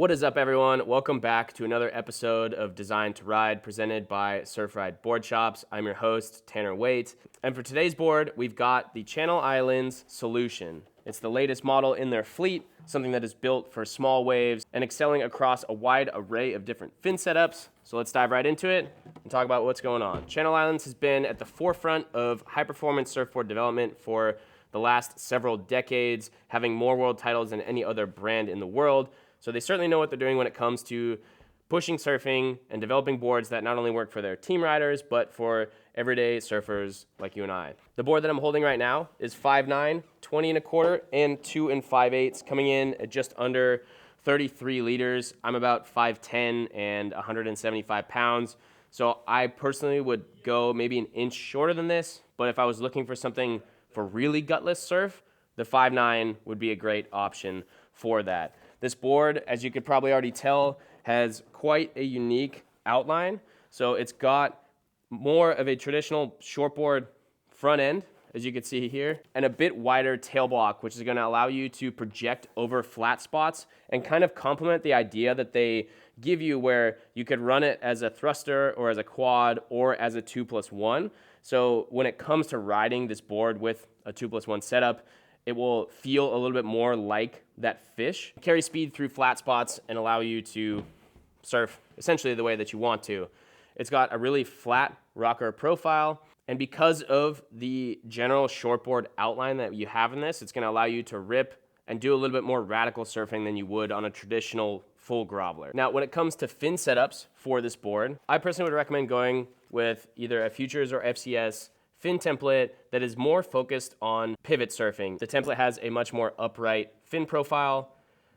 What is up, everyone? Welcome back to another episode of Design to Ride presented by Surf Ride Board Shops. I'm your host, Tanner Waite. And for today's board, we've got the Channel Islands Solution. It's the latest model in their fleet, something that is built for small waves and excelling across a wide array of different fin setups. So let's dive right into it and talk about what's going on. Channel Islands has been at the forefront of high-performance surfboard development for the last several decades, having more world titles than any other brand in the world. So they certainly know what they're doing when it comes to pushing surfing and developing boards that not only work for their team riders, but for everyday surfers like you and I. The board that I'm holding right now is 5'9", 20 1/4, and 2 5/8, coming in at just under 33 liters. I'm about 5'10" and 175 pounds. So I personally would go maybe an inch shorter than this, but if I was looking for something for really gutless surf, the 5'9" would be a great option for that. This board, as you could probably already tell, has quite a unique outline. So it's got more of a traditional shortboard front end, as you can see here, and a bit wider tail block, which is going to allow you to project over flat spots and kind of complement the idea that they give you where you could run it as a thruster or as a quad or as a 2+1. So when it comes to riding this board with a 2+1 setup, it will feel a little bit more like that fish. Carry speed through flat spots and allow you to surf essentially the way that you want to. It's got a really flat rocker profile, and because of the general shortboard outline that you have in this, it's going to allow you to rip and do a little bit more radical surfing than you would on a traditional full groveler. Now, when it comes to fin setups for this board, I personally would recommend going with either a Futures or FCS fin template that is more focused on pivot surfing. The template has a much more upright fin profile,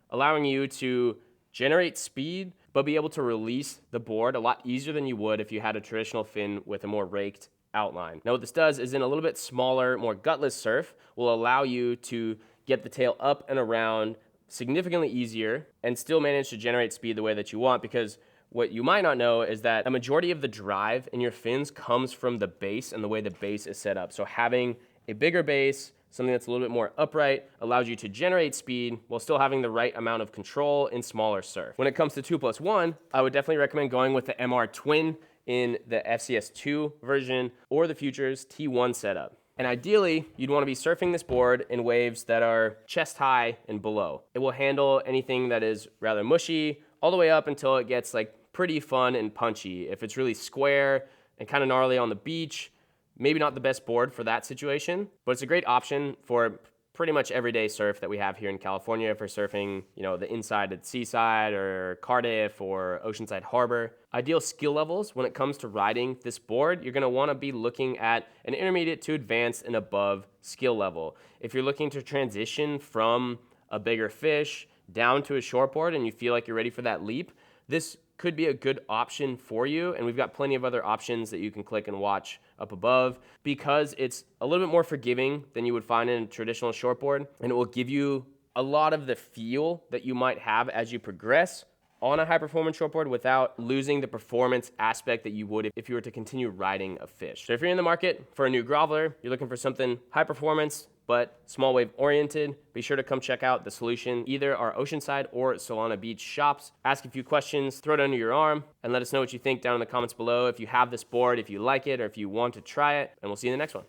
allowing you to generate speed, but be able to release the board a lot easier than you would if you had a traditional fin with a more raked outline. Now what this does is in a little bit smaller, more gutless surf, will allow you to get the tail up and around significantly easier and still manage to generate speed the way that you want, because what you might not know is that a majority of the drive in your fins comes from the base and the way the base is set up. So having a bigger base, something that's a little bit more upright, allows you to generate speed while still having the right amount of control in smaller surf. When it comes to 2+1, I would definitely recommend going with the MR Twin in the FCS2 version or the Futures T1 setup. And ideally, you'd want to be surfing this board in waves that are chest high and below. It will handle anything that is rather mushy all the way up until it gets like pretty fun and punchy. If it's really square and kind of gnarly on the beach, maybe not the best board for that situation, but it's a great option for pretty much everyday surf that we have here in California for surfing, the inside at Seaside or Cardiff or Oceanside Harbor. Ideal skill levels when it comes to riding this board, you're going to want to be looking at an intermediate to advanced and above skill level. If you're looking to transition from a bigger fish down to a shortboard and you feel like you're ready for that leap, this could be a good option for you, and we've got plenty of other options that you can click and watch up above, because it's a little bit more forgiving than you would find in a traditional shortboard, and it will give you a lot of the feel that you might have as you progress on a high-performance shortboard without losing the performance aspect that you would if you were to continue riding a fish. So if you're in the market for a new groveler, you're looking for something high-performance but small wave oriented, be sure to come check out the Solution, either our Oceanside or Solana Beach shops. Ask a few questions, throw it under your arm, and let us know what you think down in the comments below. If you have this board, if you like it, or if you want to try it, and we'll see you in the next one.